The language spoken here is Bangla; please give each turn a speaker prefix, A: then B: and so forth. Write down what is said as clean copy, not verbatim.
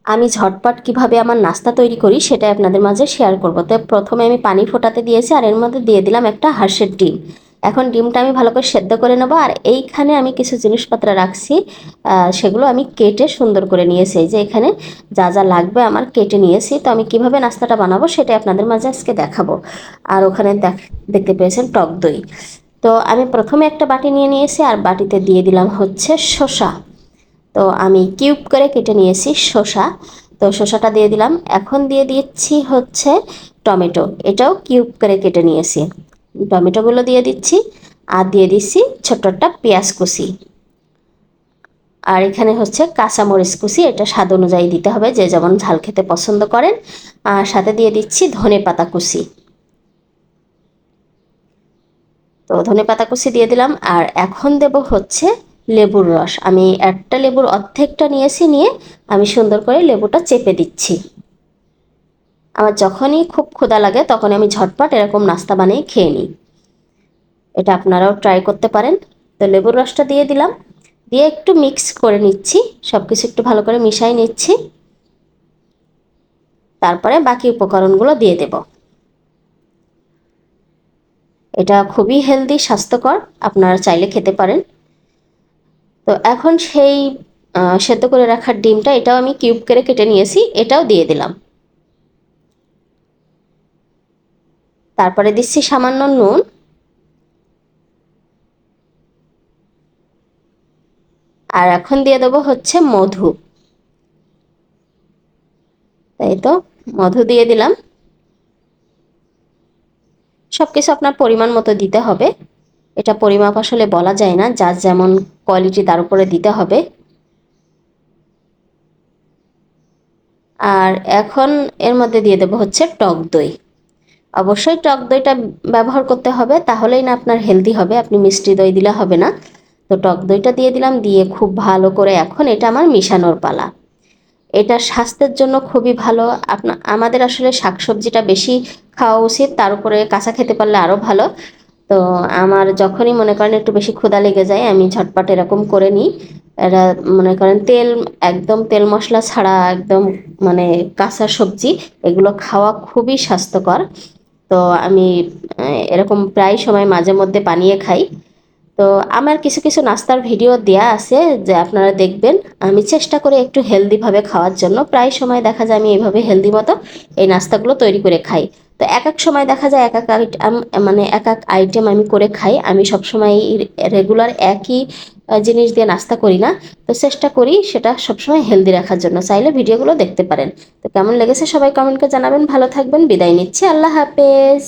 A: আমি ঝটপট কিভাবে আমার নাস্তা তৈরি করি সেটাই আপনাদের মাঝে শেয়ার করব। তো প্রথমে আমি পানি ফোটাতে দিয়েছি আর এর মধ্যে দিয়ে দিলাম একটা হাঁসের ডিম। এখন ডিমটা আমি ভালো করে সেদ্ধ করে নেব। আর এইখানে আমি কিছু জিনিসপত্র রাখছি, সেগুলো আমি কেটে সুন্দর করে নিয়েছি। এই যে এখানে যা যা লাগবে আমার কেটে নিয়েছি। তো আমি কিভাবে নাস্তাটা বানাবো সেটাই আপনাদের মাঝে আজকে দেখাবো। আর ওখানে দেখতে পেয়েছেন টক দই। তো আমি প্রথমে একটা বাটি নিয়ে নিয়েছি আর বাটিতে দিয়ে দিলাম হচ্ছে শসা। তো আমি কিউব করে কেটে নিয়েছি শসা। তো শসাটা দিয়ে দিলাম। এখন দিয়ে দিচ্ছি হচ্ছে টমেটো, এটাও কিউব করে কেটে নিয়েছি। টমেটোগুলো দিয়ে দিচ্ছি আর দিয়ে দিচ্ছি ছোট্ট একটা পেঁয়াজ কুচি। আর এখানে হচ্ছে কাঁচামরিচ কুচি, এটা স্বাদ অনুযায়ী দিতে হবে, যে যেমন ঝাল খেতে পছন্দ করেন। আর সাথে দিয়ে দিচ্ছি ধনেপাতা কুচি। তো ধনেপাতা কুচি দিয়ে দিলাম। আর এখন দেব হচ্ছে লেবুর রস। আমি একটা লেবুর অর্ধেকটা নিয়েছি, নিয়ে আমি সুন্দর করে লেবুটা চেপে দিচ্ছি। আমার যখনই খুব ক্ষুধা লাগে তখন আমি ঝটপট এরকম নাস্তা বানিয়ে খেয়ে নিই। এটা আপনারাও ট্রাই করতে পারেন। তো লেবুর রসটা দিয়ে দিলাম, দিয়ে একটু মিক্স করে নিচ্ছি, সব কিছু একটু ভালো করে মিশাই নিচ্ছি। তারপরে বাকি উপকরণগুলো দিয়ে দেব। এটা খুবই হেলদি, স্বাস্থ্যকর, আপনারা চাইলে খেতে পারেন। তো এখন সেই সেদ্ধ করে রাখার ডিমটা, এটাও আমি কিউব করে কেটে নিয়েছি, এটাও দিয়ে দিলাম। তারপরে দিচ্ছি সামান্য নুন। আর এখন দিয়ে দেবো হচ্ছে মধু। তাই তো, মধু দিয়ে দিলাম। সব কিছু আপনার পরিমাণ মতো দিতে হবে। এটা পরিমাপ আসলে বলা যায় না, যার যেমন কোয়ালিটি তার উপরে দিতে হবে। আর এখন এর মধ্যে দিয়ে দেবো হচ্ছে টক দই। অবশ্যই টক দইটা ব্যবহার করতে হবে, তাহলেই না আপনার হেলদি হবে, আপনি মিষ্টি দই দিলে হবে না। তো টক দইটা দিয়ে দিলাম, দিয়ে খুব ভালো করে এখন এটা আমার মিশানোর পালা। এটা স্বাস্থ্যের জন্য খুবই ভালো। আমাদের আসলে শাকসবজিটা বেশি খাওয়া উচিত, তার উপরে কাঁচা খেতে পারলে আরও ভালো। তো আমার যখনই মনে করেন একটু বেশি ক্ষুধা লেগে যায়, আমি ঝটপট এরকম করে নিই। এরা মনে করেন তেল, একদম তেল মশলা ছাড়া, একদম মানে কাঁচা সবজি, এগুলো খাওয়া খুবই স্বাস্থ্যকর। তো আমি এরকম প্রায় সময় মাঝে মধ্যে বানিয়ে খাই। তো আমার কিছু কিছু নাস্তার ভিডিও দেয়া আছে, যে আপনারা দেখবেন। আমি চেষ্টা করি একটু হেলদিভাবে খাওয়ার জন্য। প্রায় সময় দেখা যায় আমি এইভাবে হেলদি মতো এই নাস্তাগুলো তৈরি করে খাই। তো এক এক সময় দেখা যায় এক এক আইটেম, মানে এক এক আইটেম আমি করে খাই। আমি সবসময় রেগুলার একই জিনিস দিয়ে নাস্তা করি না। তো চেষ্টা করি সেটা সবসময় হেলদি রাখার জন্য। চাইলে ভিডিওগুলো দেখতে পারেন। তো কেমন লেগেছে সবাই কমেন্ট করে জানাবেন। ভালো থাকবেন, বিদায় নিচ্ছি, আল্লাহ হাফেজ।